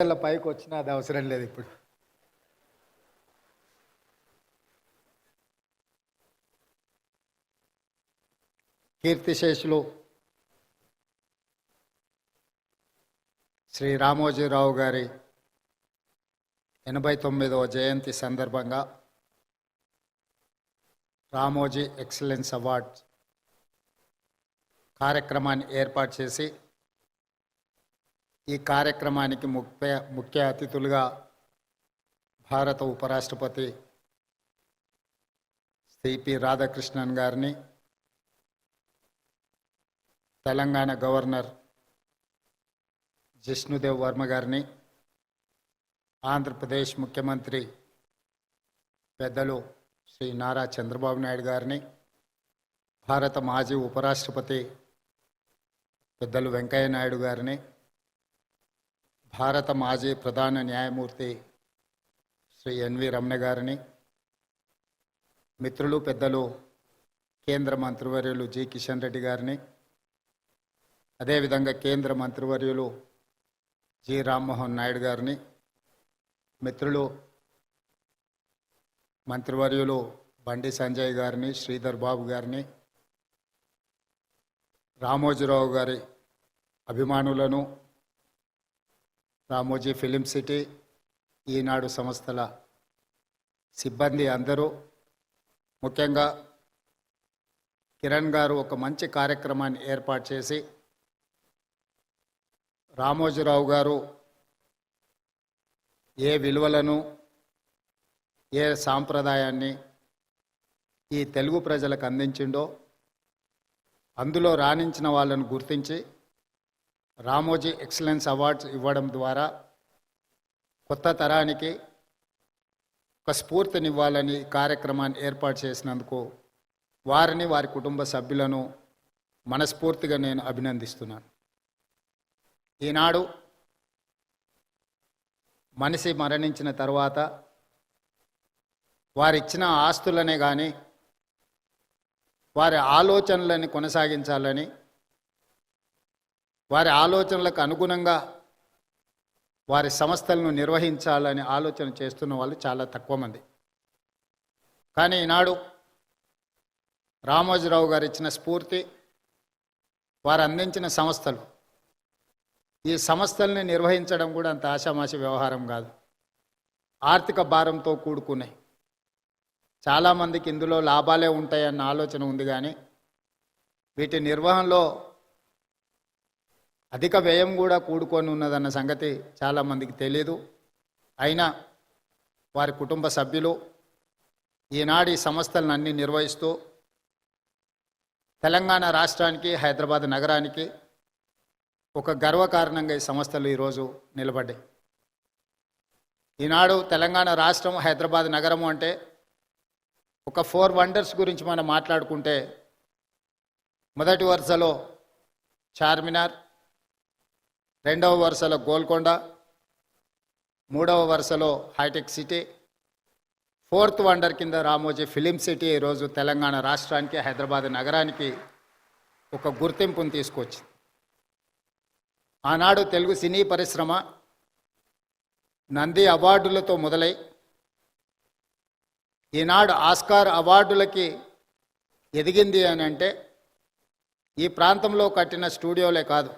పైకి వచ్చినా అది అవసరం లేదు. ఇప్పుడు కీర్తిశేషులు శ్రీ రామోజీరావు గారి 89వ జయంతి సందర్భంగా రామోజీ ఎక్సలెన్స్ అవార్డ్ కార్యక్రమాన్ని ఏర్పాటు చేసి ఈ కార్యక్రమానికి ముఖ్య అతిథులుగా భారత ఉపరాష్ట్రపతి సిపి రాధాకృష్ణన్ గారిని, తెలంగాణ గవర్నర్ జిష్ణుదేవ్ వర్మ గారిని, ఆంధ్రప్రదేశ్ ముఖ్యమంత్రి పెద్దలు శ్రీ నారా చంద్రబాబు నాయుడు గారిని, భారత మాజీ ఉపరాష్ట్రపతి పెద్దలు వెంకయ్య నాయుడు గారిని, భారత మాజీ ప్రధాన న్యాయమూర్తి శ్రీ ఎన్వి రమణ గారిని, మిత్రులు పెద్దలు కేంద్ర మంత్రివర్యులు జి కిషన్ రెడ్డి గారిని, అదేవిధంగా కేంద్ర మంత్రివర్యులు జి రామ్మోహన్ నాయుడు గారిని, మిత్రులు మంత్రివర్యులు బండి సంజయ్ గారిని, శ్రీధర్ బాబు గారిని, రామోజీరావు గారి అభిమానులను, రామోజీ ఫిలిం సిటీ, ఈనాడు సంస్థల సిబ్బంది అందరూ, ముఖ్యంగా కిరణ్ గారు ఒక మంచి కార్యక్రమాన్ని ఏర్పాటు చేసి రామోజీరావు గారు ఏ విలువలను, ఏ సాంప్రదాయాన్ని ఈ తెలుగు ప్రజలకు అందించిండో అందులో రాణించిన వాళ్ళను గుర్తించి రామోజీ ఎక్సలెన్స్ అవార్డ్స్ ఇవ్వడం ద్వారా కొత్త తరానికి ఒక స్ఫూర్తినివ్వాలని కార్యక్రమాన్ని ఏర్పాటు చేసినందుకు వారిని, వారి కుటుంబ సభ్యులను మనస్ఫూర్తిగా నేను అభినందిస్తున్నాను. ఈనాడు మనిషి మరణించిన తర్వాత వారిచ్చిన ఆస్తులనే కానీ వారి ఆలోచనలని కొనసాగించాలని, వారి ఆలోచనలకు అనుగుణంగా వారి సంస్థలను నిర్వహించాలని ఆలోచన చేస్తున్న వాళ్ళు చాలా తక్కువ మంది. కానీ ఈనాడు రామోజీరావు గారు ఇచ్చిన స్ఫూర్తి, వారు అందించిన సంస్థలు, ఈ సంస్థల్ని నిర్వహించడం కూడా అంత ఆషామాషి వ్యవహారం కాదు. ఆర్థిక భారంతో కూడుకున్నాయి. చాలామందికి ఇందులో లాభాలే ఉంటాయన్న ఆలోచన ఉంది, కానీ వీటి నిర్వహణలో అధిక వ్యయం కూడా కూడుకొని ఉన్నదన్న సంగతి చాలామందికి తెలియదు. అయినా వారి కుటుంబ సభ్యులు ఈనాడు ఈ సంస్థలను అన్నీ నిర్వహిస్తూ తెలంగాణ రాష్ట్రానికి, హైదరాబాద్ నగరానికి ఒక గర్వకారణంగా ఈ సంస్థలు ఈరోజు నిలబడ్డాయి. ఈనాడు తెలంగాణ రాష్ట్రం, హైదరాబాద్ నగరము అంటే ఒక 4 వండర్స్ గురించి మనం మాట్లాడుకుంటే మొదటి వరుసలో చార్మినార్, రెండవ వరుసలో గోల్కొండ, మూడవ వరుసలో హైటెక్ సిటీ, 4th వండర్ కింద రామోజీ ఫిలిం సిటీ ఈరోజు తెలంగాణ రాష్ట్రానికి, హైదరాబాద్ నగరానికి ఒక గుర్తింపును తీసుకొచ్చింది. ఆనాడు తెలుగు సినీ పరిశ్రమ నంది అవార్డులతో మొదలై ఈనాడు ఆస్కార్ అవార్డులకి ఎదిగింది అని అంటే ఈ ప్రాంతంలో కట్టిన స్టూడియోలే కాదు,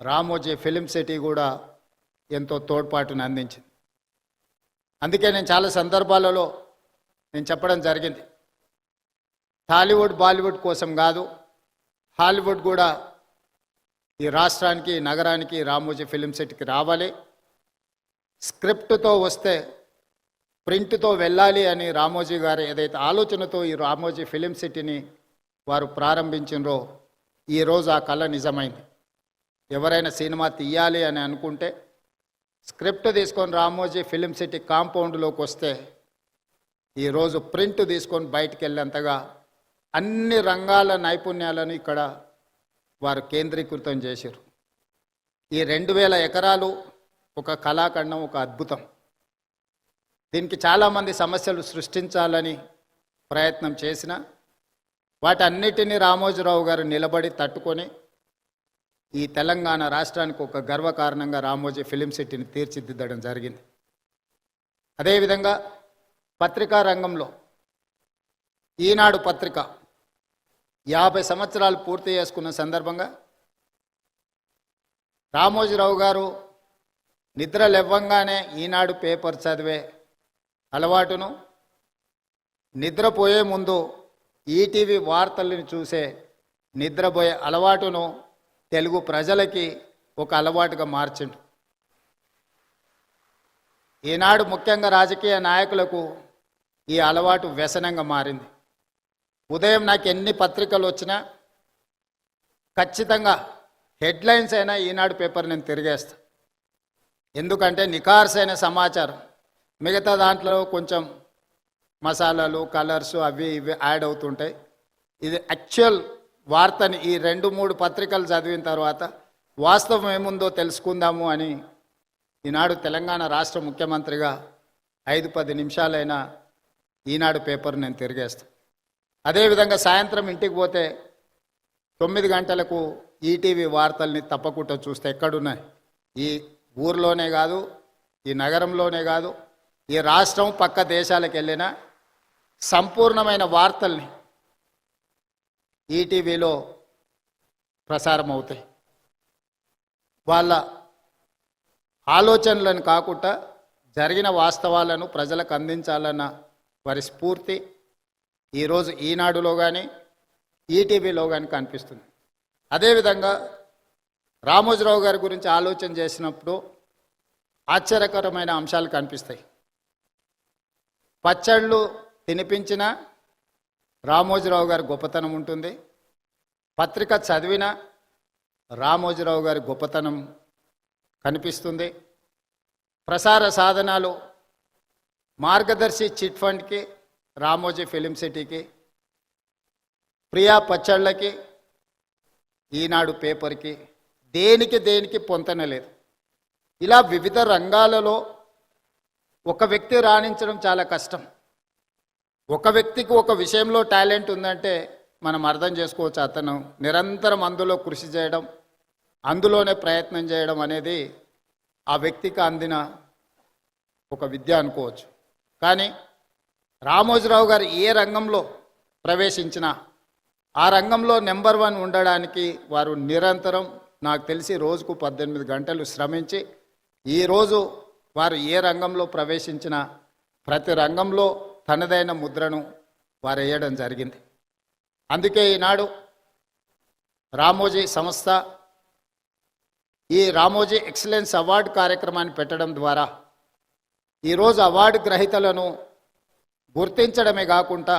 రామోజీ ఫిలిం సిటీ కూడా ఎంతో తోడ్పాటును అందించింది. అందుకే నేను చాలా సందర్భాలలో నేను చెప్పడం జరిగింది, టాలీవుడ్ బాలీవుడ్ కోసం కాదు, హాలీవుడ్ కూడా ఈ రాష్ట్రానికి, నగరానికి, రామోజీ ఫిలిం సిటీకి రావాలి. స్క్రిప్ట్తో వస్తే ప్రింట్తో వెళ్ళాలి అని రామోజీ గారు ఏదైతే ఆలోచనతో ఈ రామోజీ ఫిలిం సిటీని వారు ప్రారంభించినరో ఈరోజు ఆ కళ నిజమైంది. ఎవరైనా సినిమా తీయాలి అని అనుకుంటే స్క్రిప్ట్ తీసుకొని రామోజీ ఫిలిం సిటీ కాంపౌండ్లోకి వస్తే ఈరోజు ప్రింట్ తీసుకొని బయటికి వెళ్ళేంతగా అన్ని రంగాల నైపుణ్యాలను ఇక్కడ వారు కేంద్రీకృతం చేశారు. ఈ 2000 ఎకరాలు ఒక కళాఖండం, ఒక అద్భుతం. దీనికి చాలామంది సమస్యలు సృష్టించాలని ప్రయత్నం చేసిన వాటన్నిటినీ రామోజీరావు గారు నిలబడి తట్టుకొని ఈ తెలంగాణ రాష్ట్రానికి ఒక గర్వకారణంగా రామోజీ ఫిలిం సిటీని తీర్చిదిద్దడం జరిగింది. అదేవిధంగా పత్రికా రంగంలో ఈనాడు పత్రిక 50 సంవత్సరాలు పూర్తి చేసుకున్న సందర్భంగా రామోజీరావు గారు నిద్ర లేవ్వంగానే ఈనాడు పేపర్ చదివే అలవాటును, నిద్రపోయే ముందు ఈటీవీ వార్తలను చూసే నిద్రపోయే అలవాటును తెలుగు ప్రజలకి ఒక అలవాటుగా మార్చిండు. ఈనాడు ముఖ్యంగా రాజకీయ నాయకులకు ఈ అలవాటు వ్యసనంగా మారింది. ఉదయం నాకు ఎన్ని పత్రికలు వచ్చినా ఖచ్చితంగా హెడ్లైన్స్ అయినా ఈనాడు పేపర్ నేను తిరిగేస్తా. ఎందుకంటే నిఖార్సైన సమాచారం, మిగతా దాంట్లో కొంచెం మసాలాలు కలర్స్ అవి ఇవి యాడ్ అవుతుంటాయి. ఇది యాక్చువల్ వార్తని ఈ 2-3 పత్రికలు చదివిన తర్వాత వాస్తవం ఏముందో తెలుసుకుందాము అని ఈనాడు తెలంగాణ రాష్ట్ర ముఖ్యమంత్రిగా 5-10 నిమిషాలైనా ఈనాడు పేపర్ నేను తిరిగేస్తాను. అదేవిధంగా సాయంత్రం ఇంటికి పోతే 9 గంటలకు ఈటీవీ వార్తల్ని తప్పకుండా చూస్తే ఎక్కడున్నాయి, ఈ ఊర్లోనే కాదు, ఈ నగరంలోనే కాదు, ఈ రాష్ట్రం పక్క దేశాలకు వెళ్ళిన సంపూర్ణమైన వార్తల్ని ఈటీవీలో ప్రసారం అవుతాయి. వాళ్ళ ఆలోచనలను కాకుండా జరిగిన వాస్తవాలను ప్రజలకు అందించాలన్న వారి స్ఫూర్తి ఈరోజు ఈనాడులో కానీ ఈటీవీలో కానీ కనిపిస్తుంది. అదేవిధంగా రామోజీరావు గారి గురించి ఆలోచన చేసినప్పుడు ఆశ్చర్యకరమైన అంశాలు కనిపిస్తాయి. పచ్చళ్ళు తినిపించిన రామోజీరావు గారి గొప్పతనం ఉంటుంది, పత్రిక చదివిన రామోజీరావు గారి గొప్పతనం కనిపిస్తుంది. ప్రసార సాధనాలు మార్గదర్శి చిట్ ఫండ్కి, రామోజీ ఫిలిం సిటీకి, ప్రియా పచ్చళ్ళకి, ఈనాడు పేపర్కి దేనికి పొంతన లేదు. ఇలా వివిధ రంగాలలో ఒక వ్యక్తి రాణించడం చాలా కష్టం. ఒక వ్యక్తికి ఒక విషయంలో టాలెంట్ ఉందంటే మనం అర్థం చేసుకోవచ్చు, అతను నిరంతరం అందులో కృషి చేయడం, అందులోనే ప్రయత్నం చేయడం అనేది ఆ వ్యక్తికి అందిన ఒక విద్య అనుకోవచ్చు. కానీ రామోజీరావు గారు ఏ రంగంలో ప్రవేశించినా ఆ రంగంలో నెంబర్ 1 ఉండడానికి వారు నిరంతరం, నాకు తెలిసి రోజుకు 18 గంటలు శ్రమించి ఈరోజు వారు ఏ రంగంలో ప్రవేశించినా ప్రతి రంగంలో తనదైన ముద్రను వారు వేయడం జరిగింది. అందుకే ఈనాడు రామోజీ సంస్థ ఈ రామోజీ ఎక్సలెన్స్ అవార్డు కార్యక్రమాన్ని పెట్టడం ద్వారా ఈరోజు అవార్డు గ్రహీతలను గుర్తించడమే కాకుండా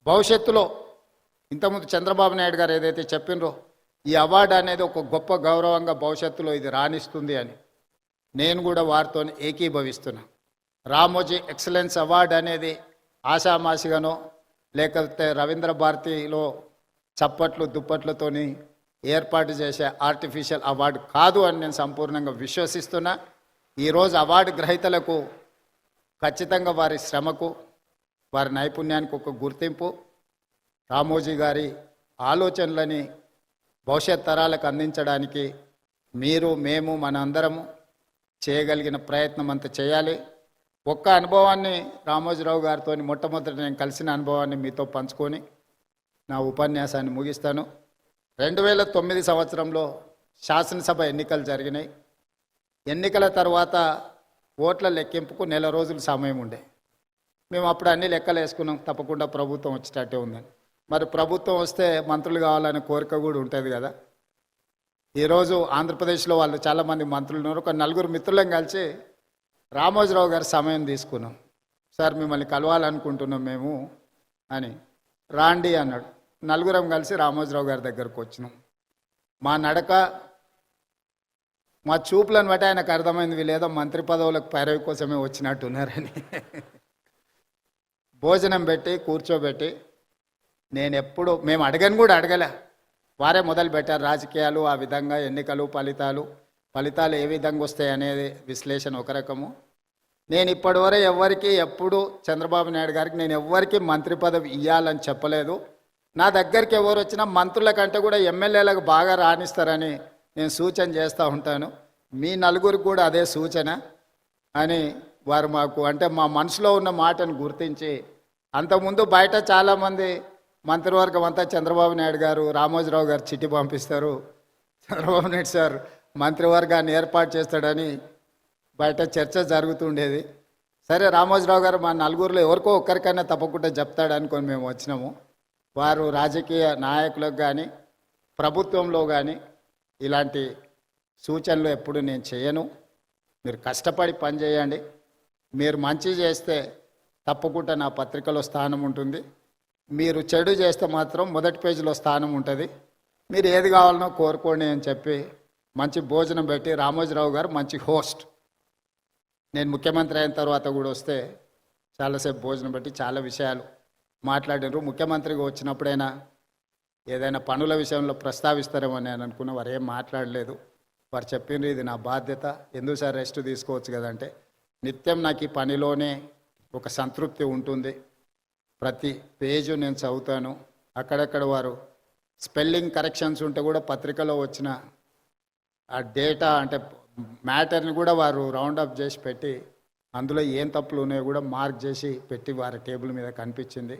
భవిష్యత్తులో ఇంతకుముందు చంద్రబాబు నాయుడు గారు ఏదైతే చెప్పినరో ఈ అవార్డు అనేది ఒక గొప్ప గౌరవంగా భవిష్యత్తులో ఇది రాణిస్తుంది అని నేను కూడా వారితో ఏకీభవిస్తున్నా. రామోజీ ఎక్సలెన్స్ అవార్డు అనేది ఆషామాషిగానో లేకపోతే రవీంద్ర భారతిలో చప్పట్లు దుప్పట్లతోని ఏర్పాటు చేసే ఆర్టిఫిషియల్ అవార్డు కాదు అని నేను సంపూర్ణంగా విశ్వసిస్తున్నా. ఈరోజు అవార్డు గ్రహీతలకు ఖచ్చితంగా వారి శ్రమకు, వారి నైపుణ్యానికి ఒక గుర్తింపు, రామోజీ గారి ఆలోచనలని భవిష్యత్ తరాలకు అందించడానికి మీరు, మేము, మన అందరము చేయగలిగిన ప్రయత్నం అంతా చేయాలి. ఒక్క అనుభవాన్ని రామోజీరావు గారితో మొట్టమొదటి నేను కలిసిన అనుభవాన్ని మీతో పంచుకొని నా ఉపన్యాసాన్ని ముగిస్తాను. 2009 సంవత్సరంలో శాసనసభ ఎన్నికలు జరిగినాయి. ఎన్నికల తర్వాత ఓట్ల లెక్కింపుకు 1 నెల రోజులు సమయం ఉండే. మేము అప్పుడు అన్ని లెక్కలు వేసుకున్నాం, తప్పకుండా ప్రభుత్వం వచ్చేటట్టే ఉందని. మరి ప్రభుత్వం వస్తే మంత్రులు కావాలనే కోరిక కూడా ఉంటుంది కదా. ఈరోజు ఆంధ్రప్రదేశ్లో వాళ్ళు చాలామంది మంత్రులు ఉన్నారు. ఒక 4 మిత్రులను కలిసి రామోజీరావు గారి సమయం తీసుకున్నాం. సార్ మిమ్మల్ని కలవాలనుకుంటున్నాం మేము అని. రాండి అన్నాడు. 4 కలిసి రామోజీరావు గారి దగ్గరకు వచ్చినాం. మా నడక, మా చూపులను బట్టి ఆయనకు అర్థమైంది వీళ్ళేదో మంత్రి పదవులకు పైరవి కోసమే వచ్చినట్టున్నారని. భోజనం పెట్టి కూర్చోబెట్టి, మేము అడగలే, వారే మొదలు పెట్టారు రాజకీయాలు, ఆ విధంగా ఎన్నికలు, ఫలితాలు ఏ విధంగా వస్తాయి అనేది విశ్లేషణ ఒక రకము. నేను ఇప్పటివరకు ఎప్పుడు చంద్రబాబు నాయుడు గారికి నేను ఎవ్వరికి మంత్రి పదవి ఇవ్వాలని చెప్పలేదు. నా దగ్గరికి ఎవరు వచ్చినా మంత్రుల కంటే కూడా ఎమ్మెల్యేలకు బాగా రాణిస్తారని నేను సూచన చేస్తూ ఉంటాను. మీ నలుగురికి కూడా అదే సూచన అని వారు మాకు అంటే మా మనసులో ఉన్న మాటను గుర్తించి, అంతకుముందు బయట చాలామంది మంత్రివర్గం అంతా చంద్రబాబు నాయుడు గారు, రామోజీరావు గారు చిట్టి పంపిస్తారు, చంద్రబాబు నాయుడు సార్ మంత్రివర్గాన్ని ఏర్పాటు చేస్తాడని బయట చర్చ జరుగుతుండేది. సరే రామోజీరావు గారు మా నలుగురిలో ఎవరికో ఒక్కరికైనా తప్పకుండా చెప్తాడు అనుకొని మేము వచ్చినాము. వారు రాజకీయ నాయకులకు కానీ ప్రభుత్వంలో కానీ ఇలాంటి సూచనలు ఎప్పుడు నేను చేయను. మీరు కష్టపడి పని చేయండి, మీరు మంచి చేస్తే తప్పకుండా నా పత్రికలో స్థానం ఉంటుంది, మీరు చెడు చేస్తే మాత్రం మొదటి పేజీలో స్థానం ఉంటుంది, మీరు ఏది కావాలనో కోరుకోండి అని చెప్పి మంచి భోజనం పెట్టి, రామోజీరావు గారు మంచి హోస్ట్, నేను ముఖ్యమంత్రి అయిన తర్వాత కూడా వస్తే చాలాసేపు భోజనం పెట్టి చాలా విషయాలు మాట్లాడినారు. ముఖ్యమంత్రిగా వచ్చినప్పుడైనా ఏదైనా పనుల విషయంలో ప్రస్తావిస్తారేమో నేను అనుకున్నా, వారు ఏం మాట్లాడలేదు. వారు చెప్పిండ్రు ఇది నా బాధ్యత, ఎందుకు సార్ రెస్ట్ తీసుకోవచ్చు కదంటే, నిత్యం నాకు ఈ పనిలోనే ఒక సంతృప్తి ఉంటుంది, ప్రతి పేజు నేను చదువుతాను. అక్కడక్కడ వారు స్పెల్లింగ్ కరెక్షన్స్ ఉంటే కూడా పత్రికలో వచ్చిన ఆ డేటా అంటే మ్యాటర్ని కూడా వారు రౌండప్ చేసి పెట్టి అందులో ఏం తప్పులు ఉన్నాయో కూడా మార్క్ చేసి పెట్టి వారి టేబుల్ మీద కనిపించింది.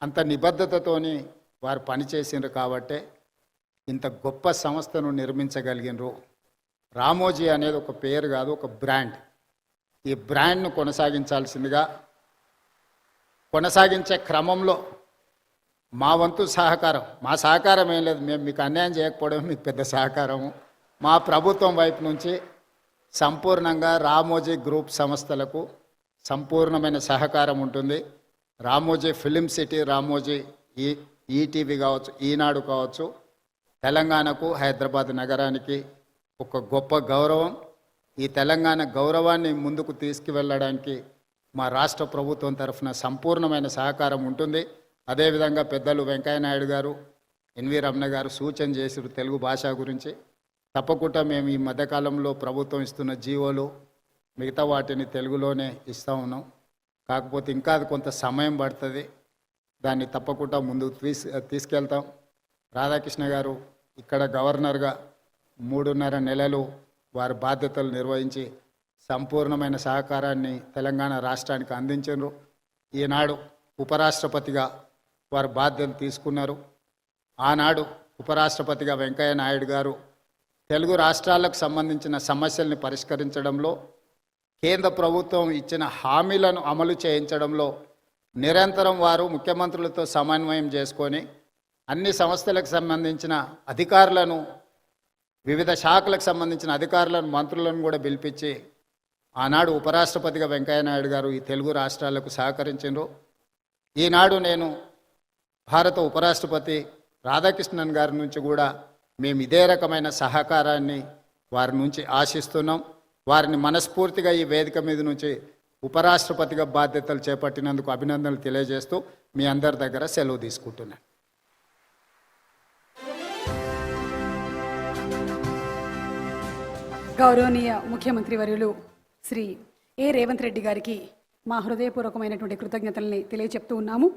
అంత నిబద్ధతతోని వారు పనిచేసిండ్రు కాబట్టే ఇంత గొప్ప సంస్థను నిర్మించగలిగినరు. రామోజీ అనేది ఒక పేరు కాదు, ఒక బ్రాండ్. ఈ బ్రాండ్ను కొనసాగించాల్సిందిగా, కొనసాగించే క్రమంలో మా వంతు సహకారం, మా సహకారం ఏం లేదు, మేము మీకు అన్యాయం చేయకపోవడం మీకు పెద్ద సహకారము. మా ప్రభుత్వం వైపు నుంచి సంపూర్ణంగా రామోజీ గ్రూప్ సంస్థలకు సంపూర్ణమైన సహకారం ఉంటుంది. Ramoji film city, Ramoji ETV కావచ్చు, ఈనాడు కావచ్చు, తెలంగాణకు హైదరాబాద్ నగరానికి ఒక గొప్ప గౌరవం. ఈ తెలంగాణ గౌరవాన్ని ముందుకు తీసుకువెళ్ళడానికి మా రాష్ట్ర ప్రభుత్వం తరఫున సంపూర్ణమైన సహకారం ఉంటుంది. అదేవిధంగా పెద్దలు వెంకయ్య నాయుడు గారు, ఎన్వి రమణ గారు సూచన చేసిరు తెలుగు భాష గురించి. తప్పకుండా మేము ఈ మధ్యకాలంలో ప్రభుత్వం ఇస్తున్న జీవోలు మిగతా వాటిని తెలుగులోనే ఇస్తూ ఉన్నాం. కాకపోతే ఇంకా అది కొంత సమయం పడుతుంది, దాన్ని తప్పకుండా ముందుకు తీసుకెళ్తాం. రాధాకృష్ణ గారు ఇక్కడ గవర్నర్గా 3.5 నెలలు వారి బాధ్యతలు నిర్వహించి సంపూర్ణమైన సహకారాన్ని తెలంగాణ రాష్ట్రానికి అందించారు. ఈనాడు ఉపరాష్ట్రపతిగా వారు బాధ్యతలు తీసుకున్నారు. ఆనాడు ఉపరాష్ట్రపతిగా వెంకయ్య నాయుడు గారు తెలుగు రాష్ట్రాలకు సంబంధించిన సమస్యల్ని పరిష్కరించడంలో, కేంద్ర ప్రభుత్వం ఇచ్చిన హామీలను అమలు చేయించడంలో నిరంతరం వారు ముఖ్యమంత్రులతో సమన్వయం చేసుకొని అన్ని సంస్థలకు సంబంధించిన అధికారులను, వివిధ శాఖలకు సంబంధించిన అధికారులను, మంత్రులను కూడా పిలిపించి ఆనాడు ఉపరాష్ట్రపతిగా వెంకయ్య నాయుడు గారు ఈ తెలుగు రాష్ట్రాలకు సహకరించారు. ఈనాడు నేను భారత ఉపరాష్ట్రపతి రాధాకృష్ణన్ గారి నుంచి కూడా మేము ఇదే రకమైన సహకారాన్ని వారి నుంచి ఆశిస్తున్నాం. వారిని మనస్ఫూర్తిగా ఈ వేదిక మీద నుంచి ఉపరాష్ట్రపతిగా బాధ్యతలు చేపట్టినందుకు అభినందనలు తెలియజేస్తూ మీ అందరి దగ్గర సెలవు తీసుకుంటున్నాను. గౌరవనీయ ముఖ్యమంత్రి వర్యులు శ్రీ రేవంత్ రెడ్డి గారికి మా హృదయపూర్వకమైనటువంటి కృతజ్ఞతల్ని తెలియజెప్తూ ఉన్నాము.